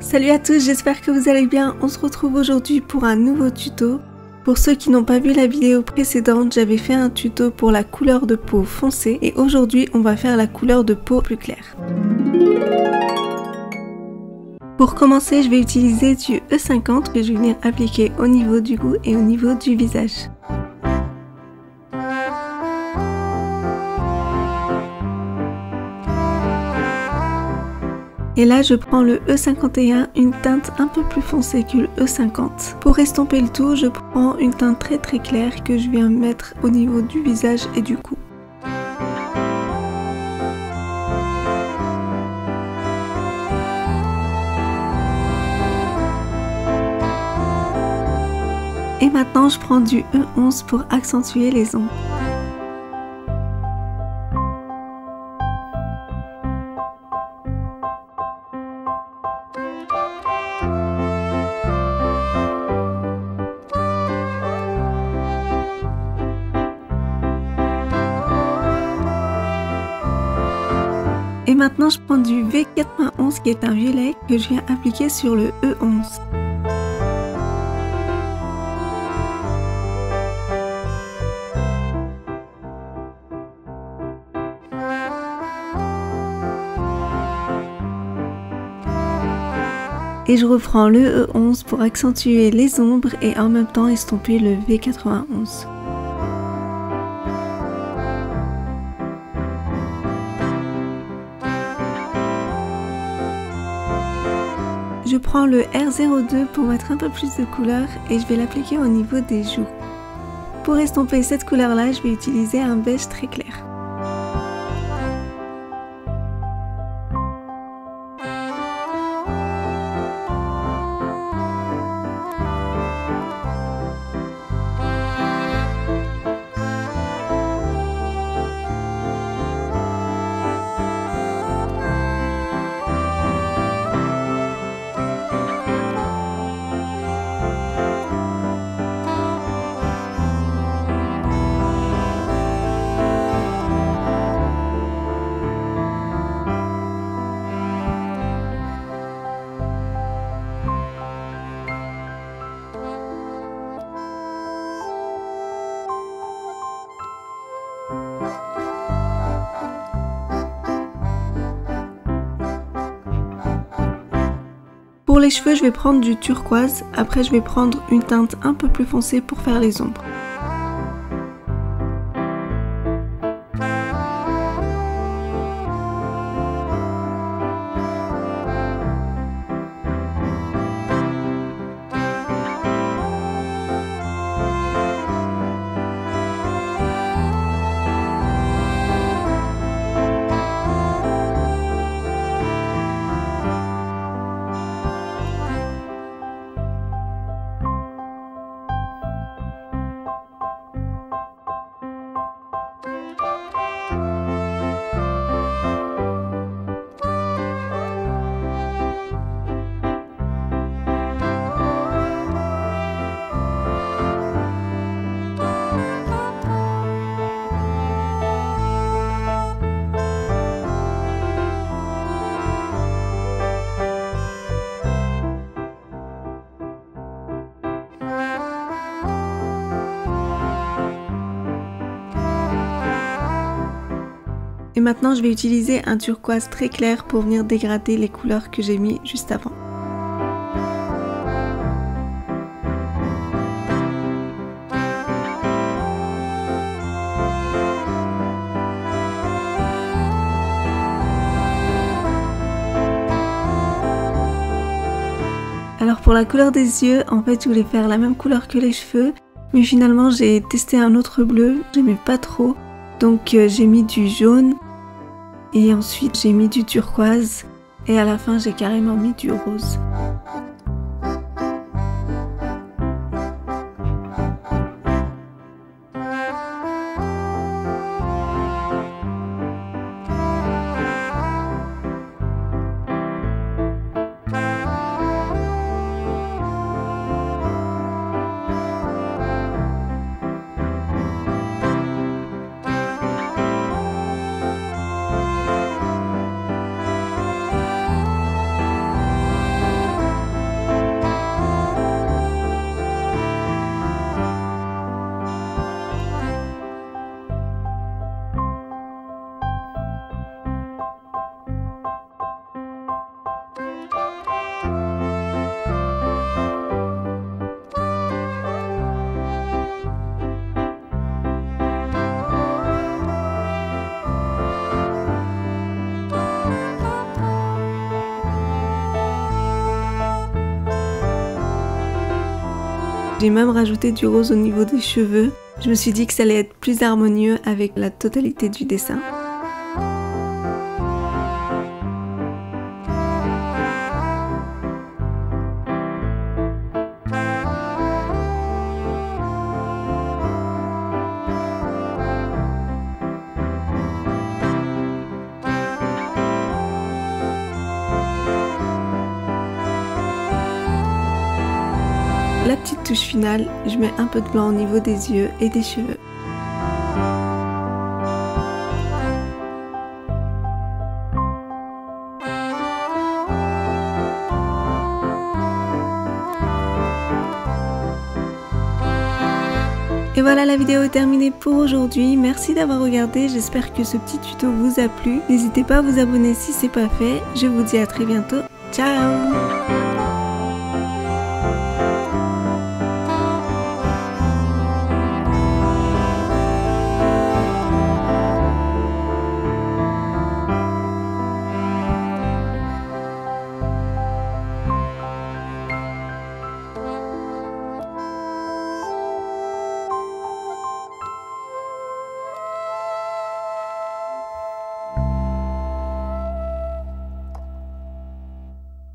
Salut à tous, j'espère que vous allez bien. On se retrouve aujourd'hui pour un nouveau tuto. Pour ceux qui n'ont pas vu la vidéo précédente, j'avais fait un tuto pour la couleur de peau foncée et aujourd'hui on va faire la couleur de peau plus claire. Pour commencer, je vais utiliser du E50 que je vais venir appliquer au niveau du cou et au niveau du visage. Et là, je prends le E51, une teinte un peu plus foncée que le E50. Pour estomper le tout, je prends une teinte très claire que je viens mettre au niveau du visage et du cou. Et maintenant, je prends du E11 pour accentuer les ombres. Et maintenant je prends du V91 qui est un violet que je viens appliquer sur le E11. Et je reprends le E11 pour accentuer les ombres et en même temps estomper le V91. Je prends le R02 pour mettre un peu plus de couleur et je vais l'appliquer au niveau des joues. Pour estomper cette couleur là, je vais utiliser un beige très clair. Pour les cheveux, je vais prendre du turquoise, après je vais prendre une teinte un peu plus foncée pour faire les ombres. Et maintenant je vais utiliser un turquoise très clair pour venir dégrader les couleurs que j'ai mis juste avant. Alors pour la couleur des yeux, en fait je voulais faire la même couleur que les cheveux, mais finalement j'ai testé un autre bleu, j'aimais pas trop. Donc j'ai mis du jaune et ensuite j'ai mis du turquoise et à la fin j'ai carrément mis du rose. J'ai même rajouté du rose au niveau des cheveux. Je me suis dit que ça allait être plus harmonieux avec la totalité du dessin. La petite touche finale, je mets un peu de blanc au niveau des yeux et des cheveux. Et voilà, la vidéo est terminée pour aujourd'hui. Merci d'avoir regardé, j'espère que ce petit tuto vous a plu. N'hésitez pas à vous abonner si c'est pas fait. Je vous dis à très bientôt. Ciao!